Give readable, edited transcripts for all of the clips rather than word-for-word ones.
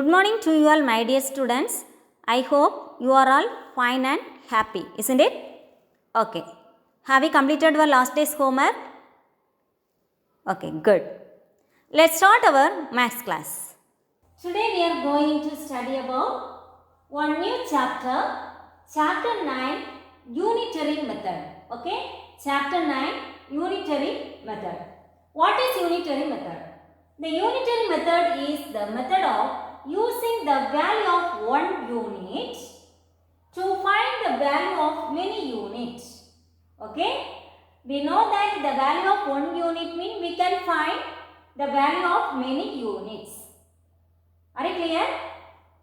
Good morning to you all, my dear students. I hope you are all fine and happy, isn't it? Okay. Have you completed our last day's homework? Okay, good. Let's start our maths class. Today we are going to study about one new chapter, chapter 9, unitary method. Okay, chapter 9, unitary method. What is unitary method? The unitary method is the method of using the value of one unit to find the value of many units. Okay, we know that the value of one unit means we can find the value of many units. Are you clear?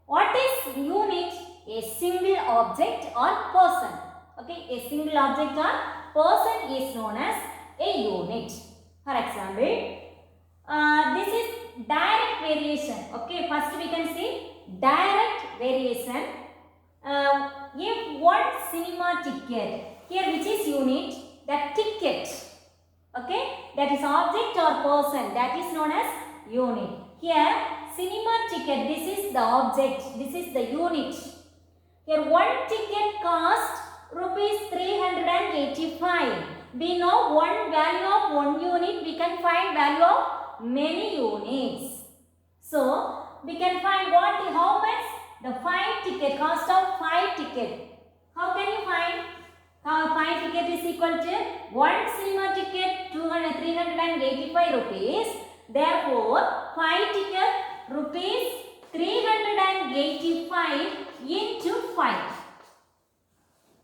What is unit? A single object or person. Okay, a single object or person is known as a unit. For example, this is direct variation. Okay, first we can see direct variation. If one cinema ticket, here which is unit? The ticket. Okay, that is object or person, that is known as unit. Here cinema ticket, this is the object, this is the unit. Here one ticket cost rupees 385. We know one value of one unit, we can find value of many units. So we can find what, how much? The 5 ticket, cost of 5 ticket. How can you find? 5 ticket is equal to 1 cinema ticket 385 rupees. Therefore 5 ticket rupees 385 into 5.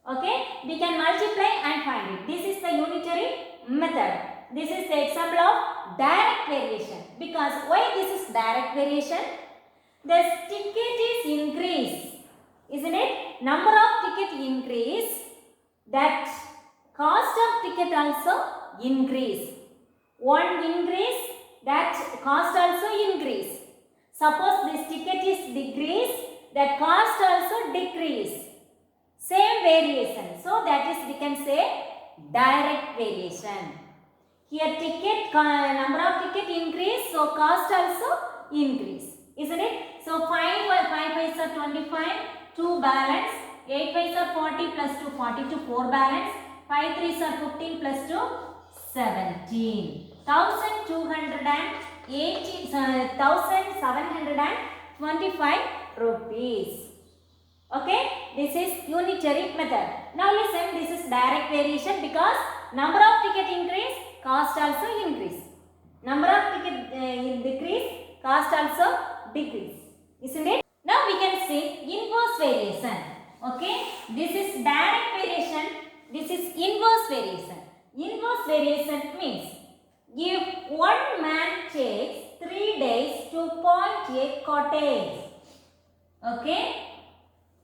Okay, we can multiply and find it. This is the unitary method. This is the example of direct variation. Because why this is direct variation? The ticket is increase, isn't it? Number of ticket increase, that cost of ticket also increase. One increase, that cost also increase. Suppose this ticket is decrease, that cost also decrease. Same variation. So that is, we can say, direct variation. Here ticket, number of ticket increase, so cost also increase. Isn't it? So 5 5 are 25, 2 balance, 8 5 are 40 plus 2, 42, 4 balance, 5 3 are 15 plus 2, 17. 1725 rupees. Okay, this is unitary method. Now listen, this is direct variation because number of ticket increase, cost also increase. Number of ticket decrease, cost also decrease. Isn't it? Now we can see inverse variation. Okay, this is direct variation, this is inverse variation. Inverse variation means if one man takes 3 days to point a cottage. Okay,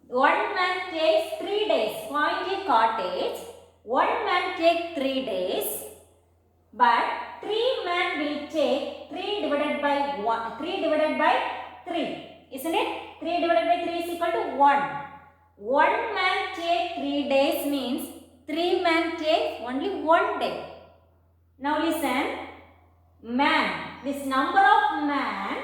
one man takes 3 days, point a cottage. One man takes 3 days, but 3 men will take 3 divided by 1, 3 divided by 3. Isn't it? 3 divided by 3 is equal to 1. One man take 3 days means 3 men take only 1 day. Now listen, man, this number of man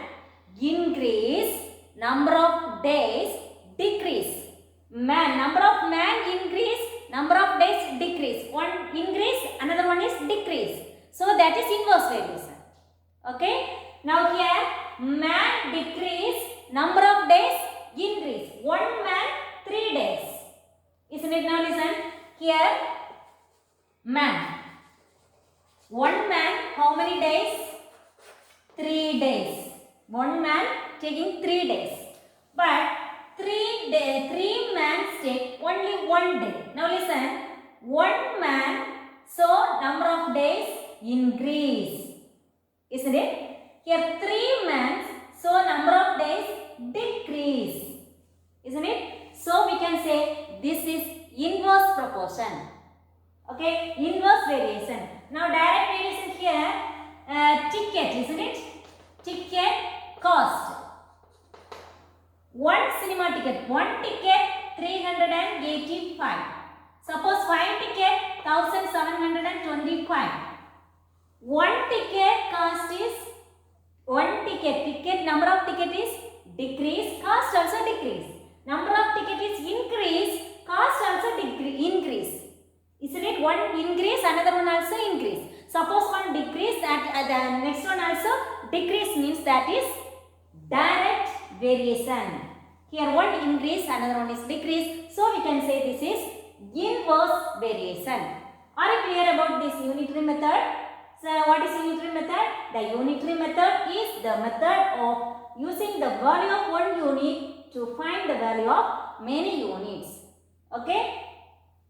increase, number of days decrease. Man, number of man increase, number of days decrease. One increase, another one is decrease. So that is inverse variation. Okay. Now here man decrease, number of days increase. One man 3 days. Isn't it? Now listen. Here man. One man how many days? 3 days. One man taking 3 days. But 3 men take only 1 day. Now listen. One man, so number of days increase. Isn't it? Here 3 men, so number of days decrease. Isn't it? So we can say this is inverse proportion. Okay, inverse variation. Now direct variation here, ticket, isn't it? Ticket cost. One cinema ticket, one ticket 385. Suppose 5 ticket 1725. One ticket cost is, one ticket number of ticket is decrease, cost also decrease. Number of ticket is increase, cost also increase. Isn't it? One increase, another one also increase. Suppose one decrease, that the next one also decrease, means that is direct variation. Here one increase, another one is decrease. So we can say this is inverse variation. Are you clear about this unitary method? So what is unitary method? The unitary method is the method of using the value of one unit to find the value of many units. Okay?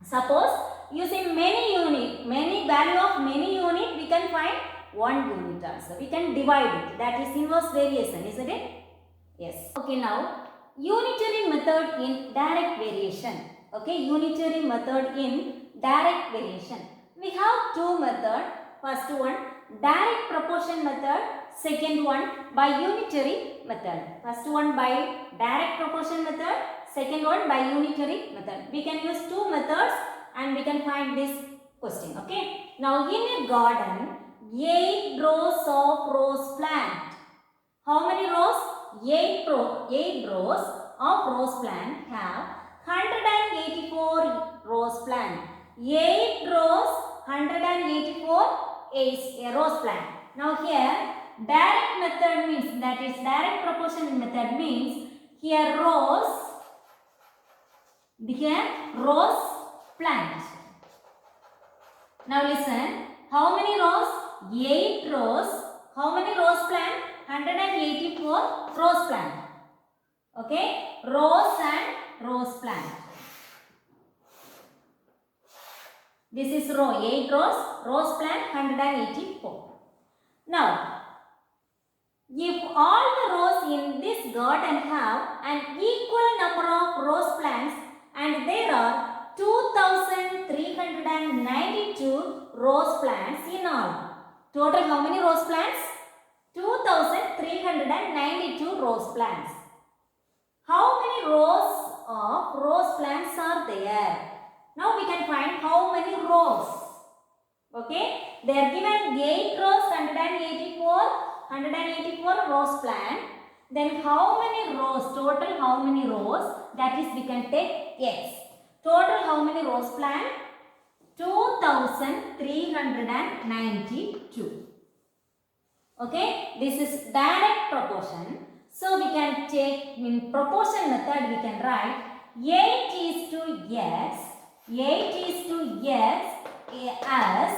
Suppose using many value of many unit, we can find one unit also. We can divide it. That is inverse variation, isn't it? Yes. Okay, now unitary method in direct variation. Okay, unitary method in direct variation. We have two methods. First one, direct proportion method. Second one, by unitary method. First one by direct proportion method. Second one by unitary method. We can use two methods and we can find this question. Okay. Now in a garden, 8 rows of rose plant. How many rows? 8 rows of rose plant have 184 rose plant. 8 rows, 184 is a rose plant. Now here direct method means, that is direct proportion method means, here rows plant. Now listen, how many rows? 8 rows. How many rows plant? 184 rose plant. Okay, rows and rose plant. This is row, 8 rows, rose plant 184. Now, if all the rows in this garden have an equal number of rose plants and there are 2392 rose plants in all. Total how many rose plants? 2392 rose plants. How many rows of rose plants are there? Now we can find how many rows. Okay, they are given 8 rows, 184 rose plant. Then how many rows? Total how many rows? That is, we can take X. Total how many rows plant? 2392. Okay, this is direct proportion. So we can take in proportion method, we can write 8 is to X. 8 is to X as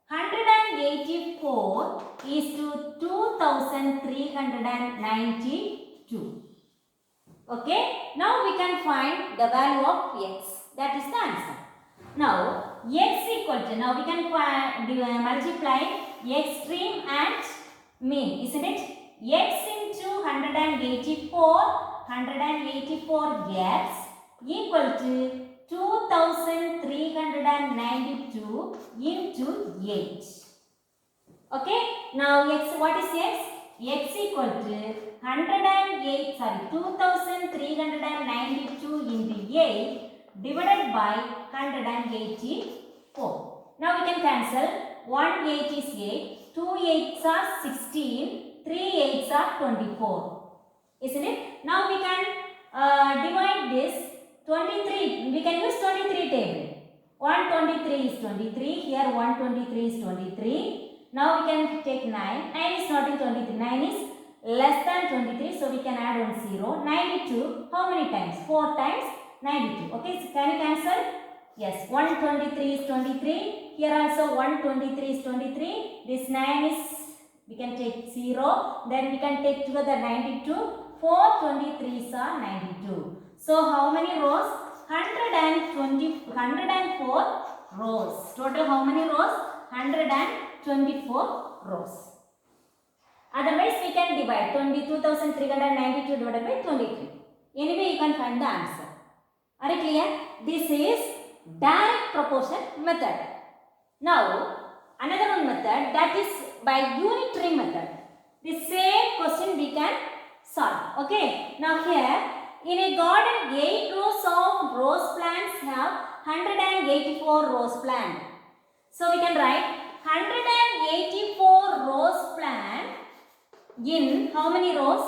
184 is to 2392. Okay, now we can find the value of X. That is the answer. Now X equal to, now we can multiply extreme and mean, isn't it? X into 184 X equal to 2392 into 8. Okay, now X, what is X? X equal to 2392 into 8 divided by 184. Now we can cancel. 1 8 is 8, 2 8s are 16, 3 8s are 24. Isn't it? Now we can divide this 23. We can use 23 table. 123 is 23. Here 123 is 23. Now we can take 9. 9 is not in 23. 9 is less than 23. So we can add 1 0. 92. How many times? 4 times 92. Okay. So can you cancel? Yes. 123 is 23. Here also 123 is 23. This 9 is, we can take 0. Then we can take together 92. 4 23s are 92. So how many rows? 104 rows. Total how many rows? 124 rows. Otherwise we can divide 22,392 divided by 23. Anyway you can find the answer. Are you clear? This is direct proportion method. Now another one method, that is by unitary method. The same question we can solve. Okay. Now here in a garden 8 rows of rose plants have 184 rose plants. So we can write 184 rose plant in how many rows?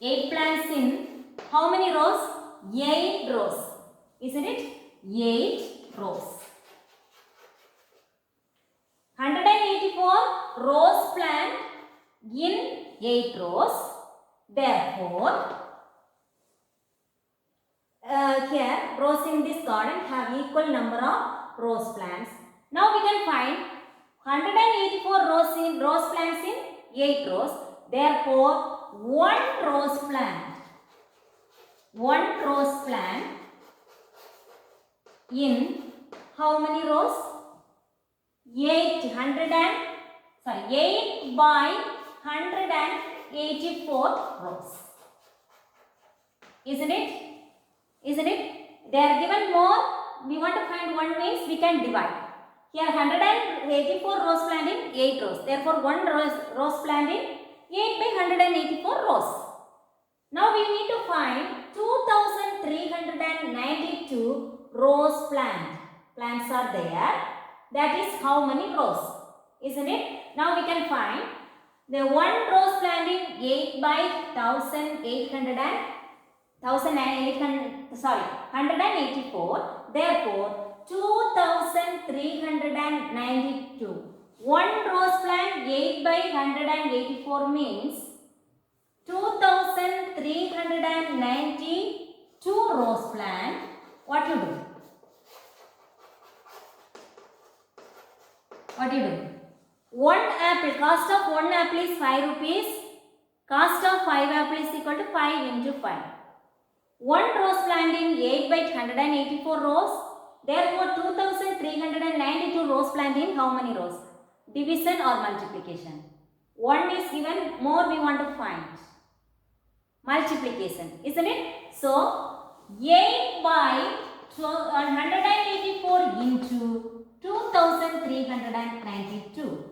8 plants in how many rows? 8 rows. Isn't it? 8 rows. 184 rose plant in 8 rows. Therefore, here rows in this garden have equal number of rose plants. Now we can find 184 rose plants in 8 rows. Therefore, one rose plant in how many rows? 8 by 184 rows. Isn't it? They are given more. We want to find one means we can divide. Here 184 rose plant in 8 rows. Therefore, one rose plant in 8 by 184 rows. Now we need to find 2392 rose plants are there. That is how many rows? Isn't it? Now we can find the one rose plant in 8 by 184. Therefore, 2392. One rose plant 8 by 184 means 2392 rose plant. What you do? One apple, cost of one apple is 5 rupees. Cost of 5 apples is equal to 5 into 5. One rose plant in 8 by 184 rows. Therefore, 2392 rose plant in how many rows? Division or multiplication? One is given, more we want to find. Multiplication, isn't it? So, 8 by 184 into 2392.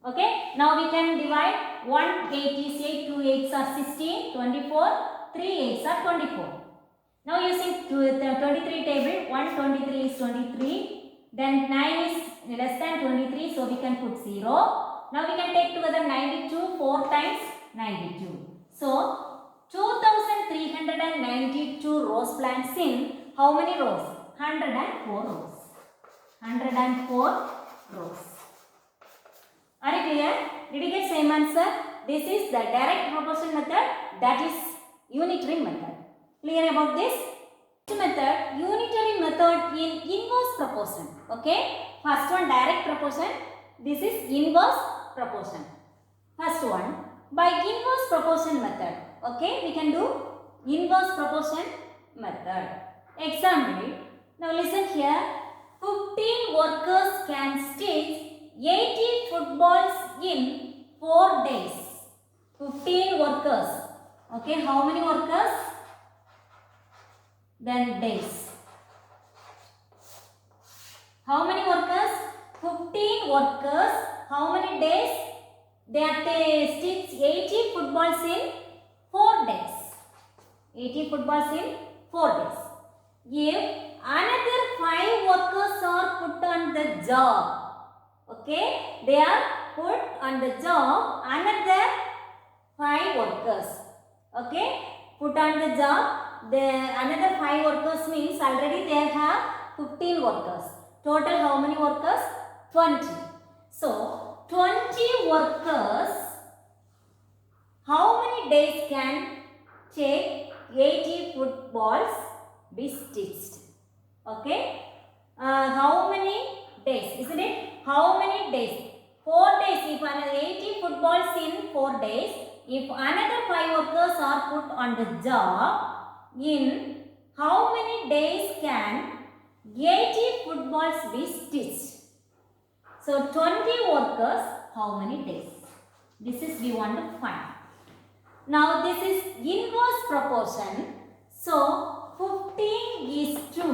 Okay, now we can divide. 1 8 is 8, 2 8s are 16, 24, 3 8s are 24. Now using 23 table, 123 is 23, then 9 is less than 23, so we can put 0. Now we can take together 92, 4 times 92. So 2392 rose plants in how many rows? 104 rows. 104 rows. Are you clear? Did you get same answer? This is the direct proportion method, that is unitary method. Clear about this? Method, unitary method in inverse proportion. Okay? First one direct proportion. This is inverse proportion. First one by inverse proportion method. Okay? We can do inverse proportion method. Example. Now listen here. 15 workers can stitch 80 footballs in 4 days. 15 workers. Okay, how many workers? Then days. How many workers? 15 workers. How many days? They stitch 80 footballs in 4 days. 80 footballs in 4 days. If another 5 workers are put on the job, okay, they are put on the job, another 5 workers, okay, put on the job, another 5 workers means already they have 15 workers. Total how many workers? 20. So 20 workers, how many days can take 80 footballs be stitched? Okay, how many days? Isn't it? How many days? 4 days. If another 80 footballs in 4 days, if another 5 workers are put on the job, in how many days can 80 footballs be stitched? So 20 workers, how many days? This is we want to find. Now this is inverse proportion. So 15 is to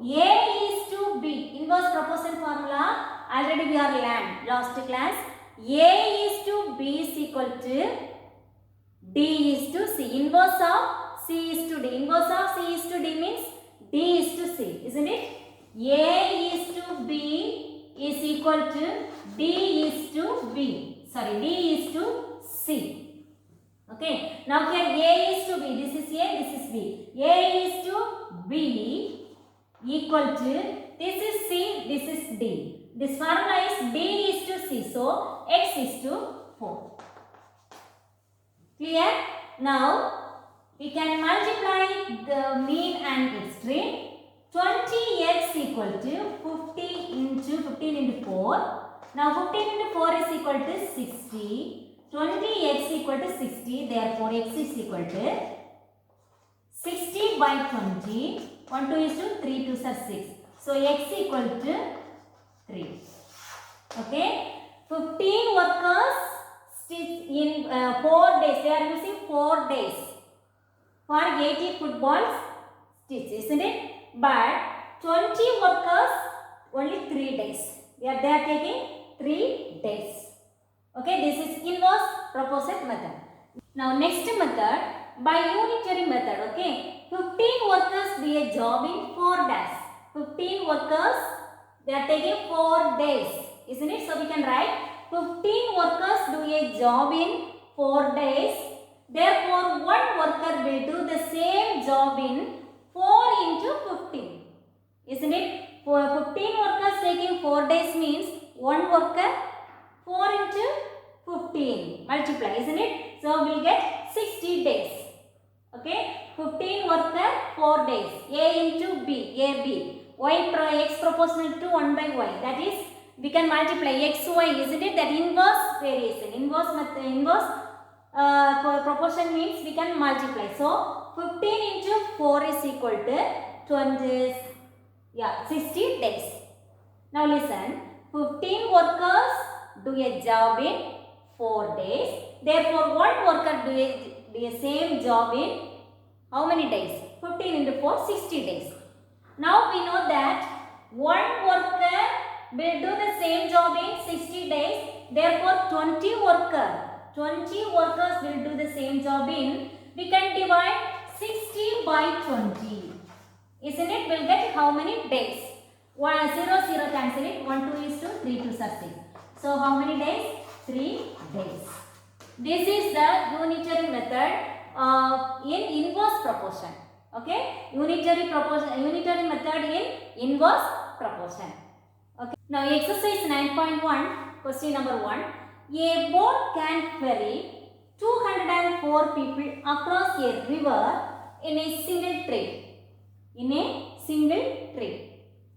A is to B. Inverse proportion formula already we are learned last class. A is to B is equal to D is to C. Inverse of C is to D. Inverse of C is to D means D is to C. Isn't it? A is to B is equal to D is to B. Sorry, D is to C. Okay. Now here A is to B. This is A, this is B. A is to B equal to, this is C, this is D. This formula is D is to C. So X is to 4. Clear? Now we can multiply the mean and extreme. 20x equal to 50 into 15 into 4. Now 15 into 4 is equal to 60. 20x equal to 60. Therefore x is equal to 60 by 20. 1 2 is to 3 2s are 6. So x equal to 3. Okay. 15 workers stitch in 4 days. They are using 4 days for 80 footballs stitch, isn't it? But 20 workers only 3 days. They are taking 3 days. Okay, this is inverse proportion method. Now next method, by unitary method. Okay, 15 workers do a job in 4 days. 15 workers, they are taking 4 days, isn't it? So we can write 15 workers do a job in 4 days. Therefore, one worker will do the same job in 4 into 15. Isn't it? For 15 workers taking 4 days means one worker 4 into 15. Multiply, isn't it? So we'll get 60 days. Okay? 15 worker 4 days. A into B. A, B. X proportional to 1 by Y. That is, we can multiply X, Y, isn't it? That inverse variation. Inverse proportion means we can multiply. So 15 into 4 is equal to 60 days. Now listen, 15 workers do a job in 4 days. Therefore, one worker do a same job in how many days? 15 into 4, 60 days. Now we know that one worker will do the same job in 60 days. Therefore, 20 workers will do the same job in, we can divide 60 by 20. Isn't it? We'll get how many days? 1, 0, 0 cancel it. 1, 2 is 2, 3, 2 are 6. So how many days? 3 days. This is the unitary method in inverse proportion. Okay? Unitary method in inverse proportion. Okay. Now exercise 9.1, question number 1. A boat can ferry 204 people across a river in a single trip. In a single trip.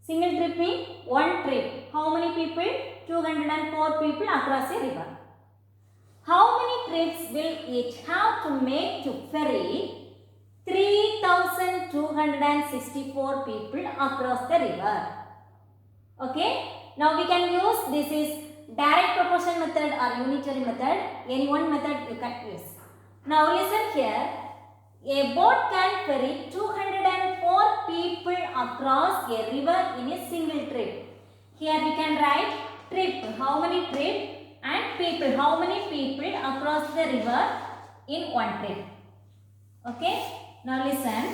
Single trip means one trip. How many people? 204 people across a river. How many trips will it have to make to ferry 3,264 people across the river? Okay. Now we can use, this is direct proportion method or unitary method. Any one method you can use. Now listen here. A boat can ferry 204 people across a river in a single trip. Here we can write trip. How many trip? And people. How many people across the river in one trip? Okay. Now listen.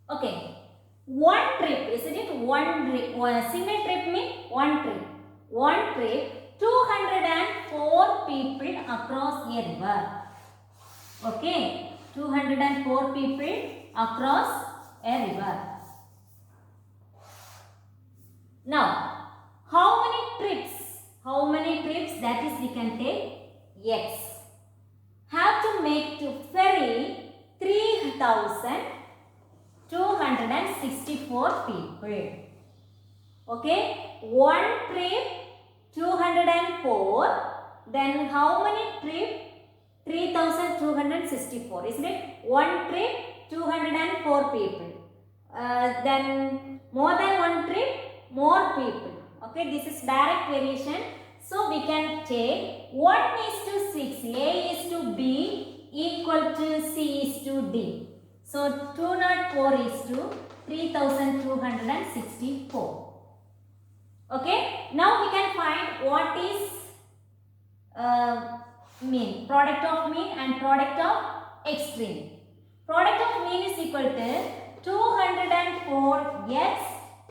Okay. One trip, isn't it? One single trip means one trip. One trip. 204 people across a river. Okay. 204 people across a river. Now, how many trips? How many trips? That is, we can take X. Have to make to ferry 3,264 people. Okay. One trip 204. Then how many trip? 3,264. Isn't it? One trip 204 people. Then more than one trip, more people. Okay, this is direct variation. So we can take 1 is to 6, A is to B equal to C is to D. So 204 is to 3,264. Okay, now we can find what is mean, product of mean and product of extreme. Product of mean is equal to 204x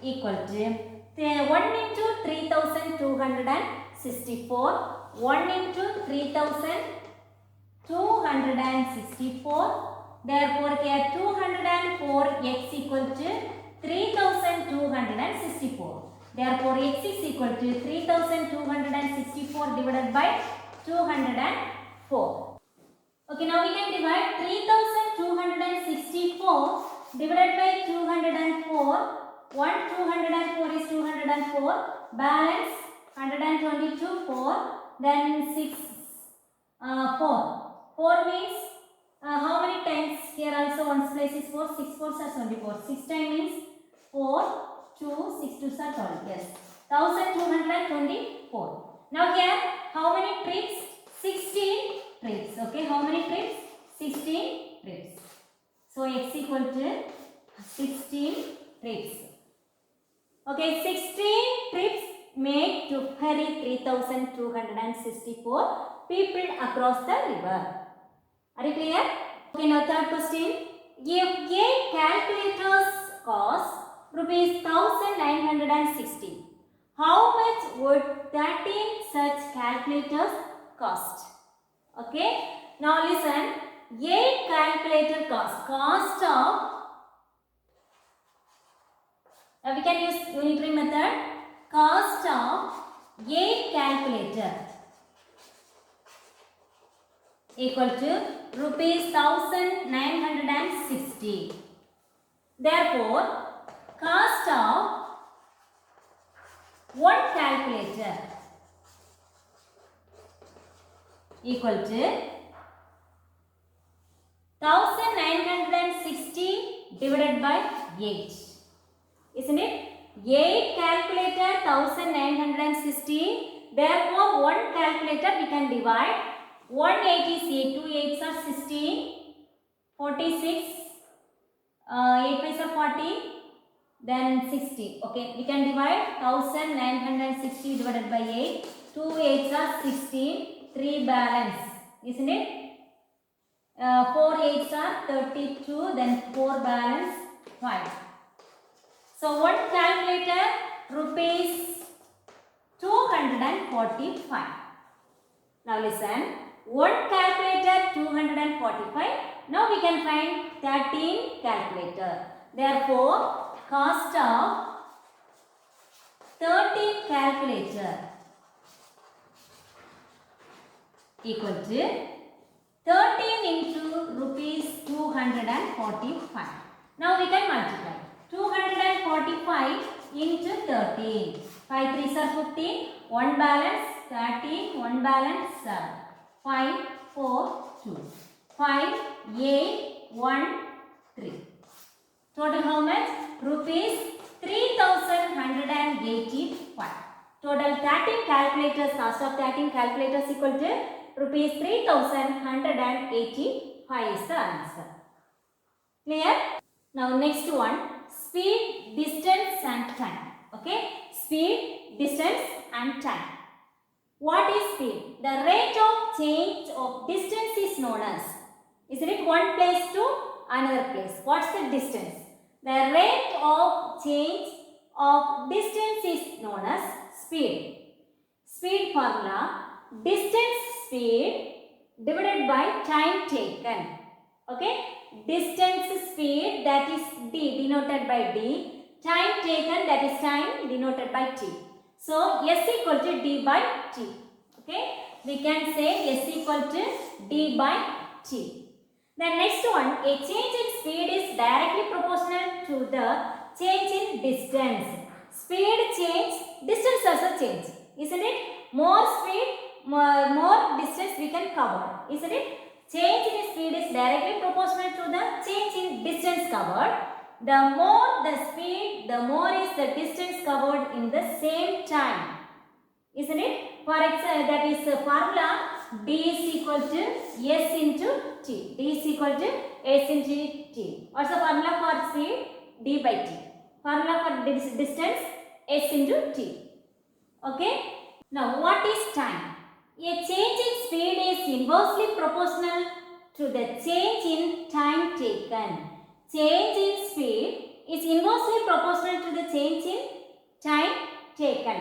equal to 1 into 3,264. 64. 1 into 3264. Therefore, here 204 x equal to 3264. Therefore, x is equal to 3264 divided by 204. Okay, now we can divide 3264 divided by 204. 204 is 204. Balance 122 4. Then 6 4. 4 means how many times? Here also 1's place is 4. 6 4s are 24. 6 times means 4. 2, 6 2s are 12. Yes. 1224. Now here how many trips? 16 trips. Okay. How many trips? 16 trips. So x equal to 16 trips. Okay. 16 trips made to ferry 3264 people across the river. Are you clear? Okay, now third question. If 8 calculators cost rupees 1960, how much would 13 such calculators cost? Okay, now listen. 8 calculator cost of, we can use unitary method. Cost of 8 calculator equal to rupees 1960. Therefore, cost of 1 calculator equal to 1960 divided by 8. Isn't it? 8 calculator 1960. Therefore, 1 calculator we can divide. 1 8 is 8. 2 8s are 16. 46. 8 5s are 40. Then 60. Okay, we can divide 1960 divided by 8. 2 8s are 16. 3 balance. Isn't it? 4 8s are 32. Then 4 balance 5. So 1 calculator rupees 245. Now listen. 1 calculator 245. Now we can find 13 calculator. Therefore, cost of 13 calculator equal to 13 into rupees 245. Now we can multiply. 245 into 13. 5 3s are 15. 1 balance 13. 1 balance 7. 5 4 2. 5 8 1 3. Total how much? Rupees 3185. Total 13 calculators, cost of 13 calculators equal to rupees 3185 is the answer. Clear? Now next one, speed, distance and time. Okay? Speed, distance and time. What is speed? The rate of change of distance is known as. Isn't it one place to another place? What's the distance? The rate of change of distance is known as speed. Speed formula, distance speed divided by time taken. Okay? Distance speed, that is d, denoted by d. Time taken, that is time, denoted by t. So, s equal to d by t. Okay? We can say s equal to d by t. The next one, a change in speed is directly proportional to the change in distance. Speed change, distance also change. Isn't it? More speed, more distance we can cover. Isn't it? Change in speed is directly proportional to the change in distance covered. The more the speed, the more is the distance covered in the same time. Isn't it? For example, that is formula d is equal to s into t. D is equal to s into t. What's the formula for speed? D by t. Formula for distance s into t. Okay. Now what is time? A change in speed is inversely proportional to the change in time taken. Change in speed is inversely proportional to the change in time taken.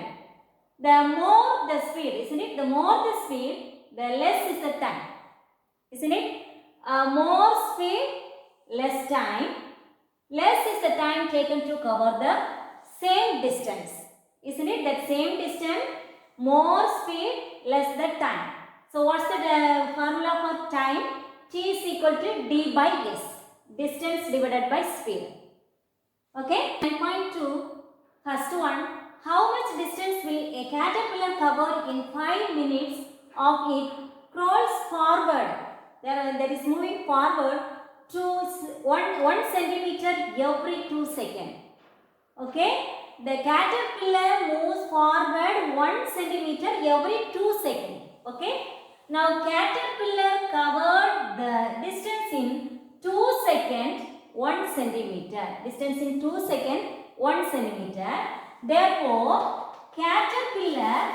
the more the speed, isn't it? The more the speed, the less is the time, isn't it? More speed, less time. Less is the time taken to cover the same distance, isn't it? That same distance, more speed, less the time. So what's the formula for time? T is equal to D by S. Distance divided by speed. Okay. 9.2. First one. How much distance will a caterpillar cover in 5 minutes of it crawls forward? That is moving forward to 1 centimeter every 2 seconds. Okay. The caterpillar moves forward 1 centimeter every 2 seconds. Okay. Now caterpillar covered the distance in 2 seconds 1 centimeter. Distance in 2 seconds 1 centimeter. Therefore, caterpillar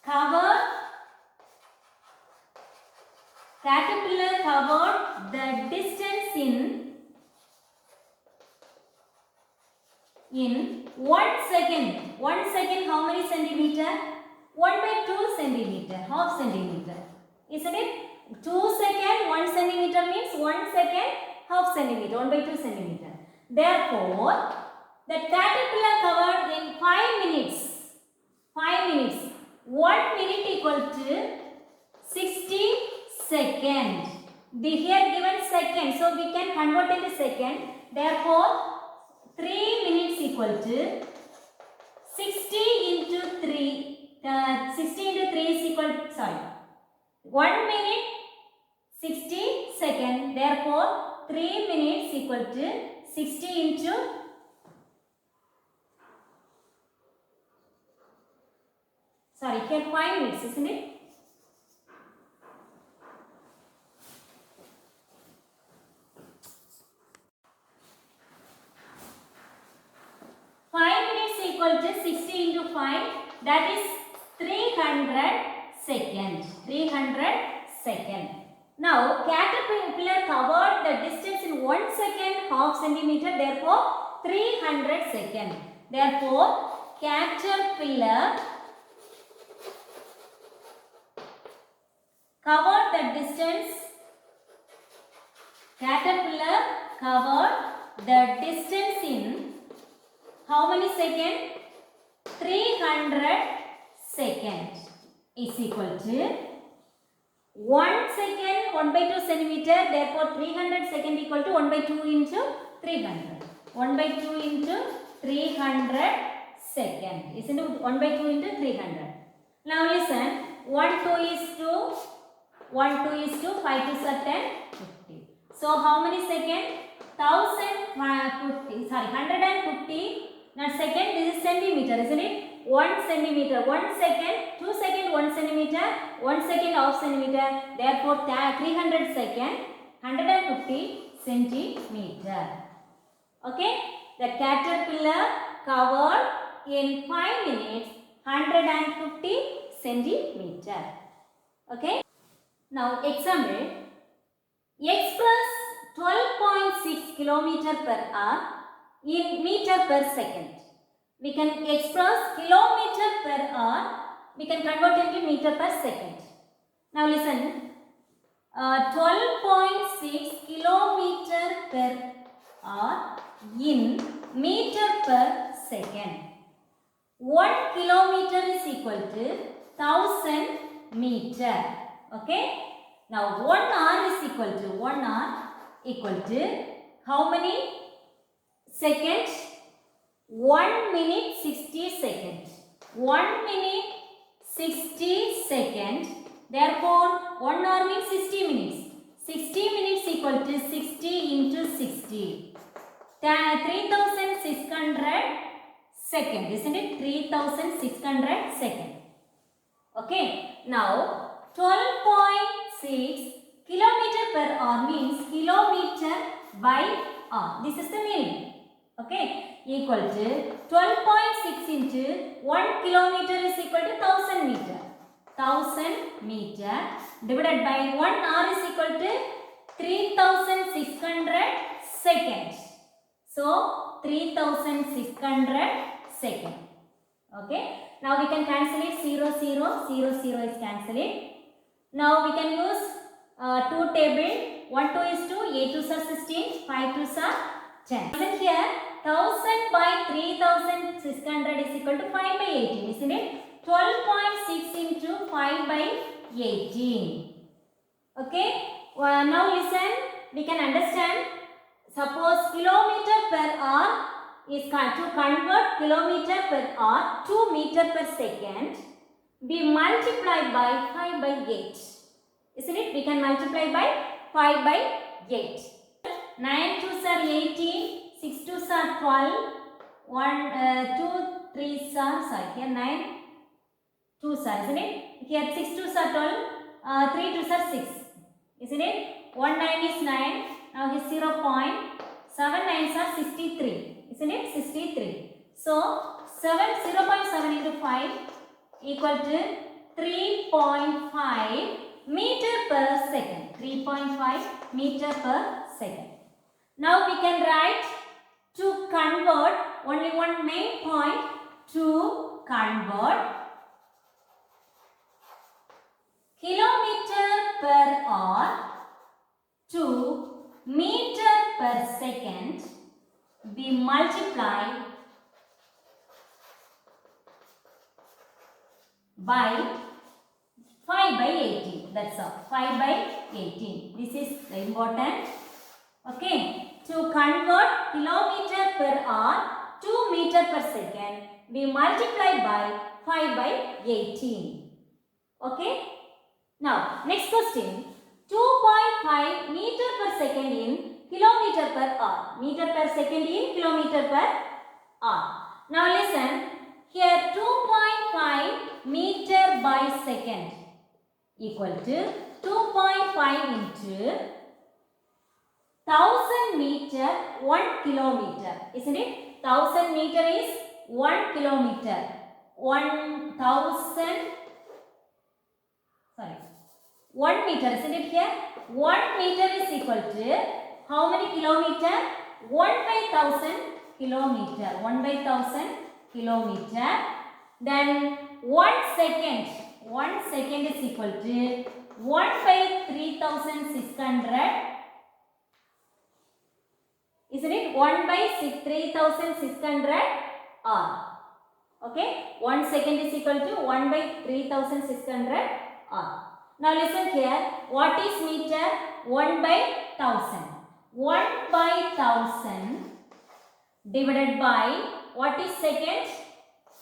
covered the distance in 1 second. 1 second how many centimeter? 1 by 2 centimeter, half centimeter. Isn't it? 2 second, 1 centimeter means 1 second, half centimeter, 1 by 2 centimeter. Therefore, the caterpillar covered in 5 minutes. 5 minutes. 1 minute equal to 60 seconds. The here given second, so we can convert into second. Therefore, 3 minutes equal to 60 into 3. 60 into 3 is equal to, sorry, 1 minute 60 seconds. Therefore, 3 minutes equal to 60 into, sorry, here 5 minutes, isn't it? Equal to 60 into 5, that is 300 seconds. 300 seconds. Now, caterpillar covered the distance in 1 second, half centimeter, therefore 300 seconds. Therefore, caterpillar covered the distance. Caterpillar covered the distance in how many seconds? 300 seconds is equal to 1 second 1 by 2 centimeter. Therefore, 300 second equal to 1 by 2 into 300. 1 by 2 into 300 second. Isn't it? 1 by 2 into 300. Now listen. 1 2 is 2. 1 2 is 2. 5 2 are 10. 50. So how many seconds? 1050. Sorry, 150. Now second, this is centimeter, isn't it? 1 centimeter, 1 second, 2 second, 1 centimeter, 1 second half centimeter. Therefore, 300 second, 150 centimeter. Okay? The caterpillar covered in 5 minutes 150 centimeter. Okay? Now example, express 12.6 kilometer per hour in meter per second. We can express kilometer per hour. We can convert into meter per second. Now listen. 12.6 kilometer per hour in meter per second. 1 kilometer is equal to 1000 meter. Okay. Now 1 hour is equal to 1 hour equal to how many seconds? 1 minute 60 seconds. 1 minute 60 seconds. Therefore, 1 hour means 60 minutes. 60 minutes equal to 60 into 60. 3600 seconds. Isn't it? 3600 seconds. Okay. Now, 12.6 kilometer per hour means kilometer by hour. This is the meaning. Okay. Equal to 12.6 into 1 kilometer is equal to 1000 meter. 1000 meter divided by 1 hour is equal to 3600 seconds. So, 3600 seconds. Okay. Now we can cancel it. 0, 0, 0, 0 is cancelled. Now we can use 2 table. 1, 2 is 2. 8 2s are 16. 5 2s are 10. Listen here. 1000 by 3600 is equal to 5 by 18. Isn't it? 12.6 into 5 by 18. Okay. Now listen. We can understand. Suppose kilometer per hour is to convert kilometer per hour to meter per second. We multiply by 5 by 8. Isn't it? We can multiply by 5 by 8. 9 2s are 18. 6 2s are 12. 2 3s are, sorry, here 9 2s are, isn't it? Here 6 2s are 12. 3 2s are 6. Isn't it? 1 9 is 9. Now here 0.7 9s are 63. Isn't it? 63. So 0.7 into 5 equal to 3.5 meter per second. 3.5 meter per second. Now we can write to convert only one main point, to convert kilometer per hour to meter per second. We multiply by 5 by 18. That's all. 5 by 18. This is the important. Okay. To convert kilometer per hour to meter per second, we multiply by 5 by 18. Okay. Now, next question. 2.5 meter per second in kilometer per hour. Meter per second in kilometer per hour. Now listen. Here 2.5 meter by second equal to 2.5 into 1000 meter 1 kilometer. Isn't it? 1000 meter is 1 kilometer. 1 meter, isn't it here? 1 meter is equal to how many kilometer? 1 by 1000 kilometer. 1 by 1000 kilometer. Then 1 second. 1 second is equal to 1 by 3600. Isn't it? 1 by 3600 R. Okay. 1 second is equal to 1 by 3600 R. Now listen here. What is meter? 1 by 1000. 1 by 1000 divided by what is second?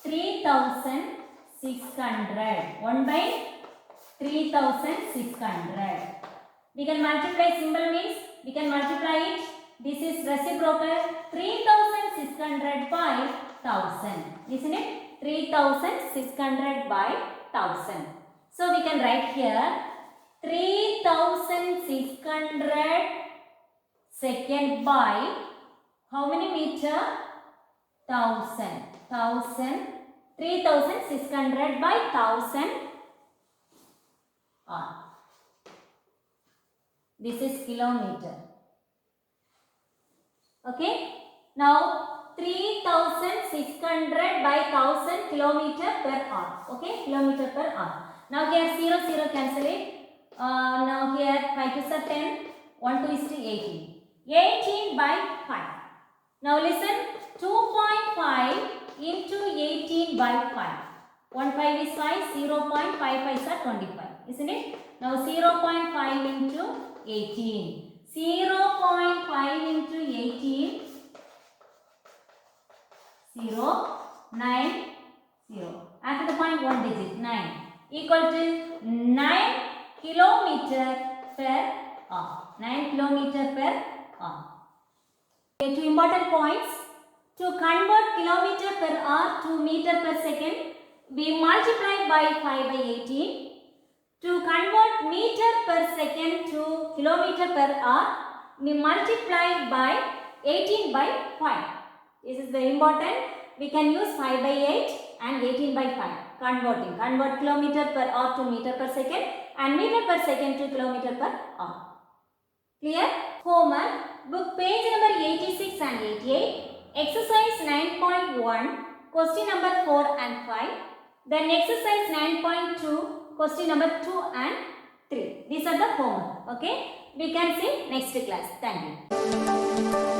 3600. 1 by 3600. We can multiply, symbol means we can multiply it. This is reciprocal. 3600 by 1000. Isn't it? 3600 by 1000. So we can write here 3600 second by how many meter? 1000. 3600 by 1000 R. This is kilometer. Okay. Now 3600 by 1000 kilometer per hour. Okay. Kilometer per hour. Now here 0 0 cancel it. Now here 5 2s are 10. 1 2 is 18. 18 by 5. Now listen. 2.5 into 18 by 5. 1 5 is 5. 0.55 is 25. Isn't it? Now 0.5 into 18. 0.5 into 18. 0 9 0. After the point 1 digit 9 equal to 9 kilometer per hour. 9 kilometer per hour. Okay, 2 important points. To convert kilometer per hour to meter per second, we multiply by 5 by 18. To convert meter per second to kilometer per hour, we multiply by 18 by 5. This is very important. We can use 5 by 8 and 18 by 5. Converting. Convert kilometer per hour to meter per second and meter per second to kilometer per hour. Clear? Homework. Book page number 86 and 88. Exercise 9.1. Question number 4 and 5. Then exercise 9.2, question number 2 and 3. These are the homework. Okay. We can see next class. Thank you.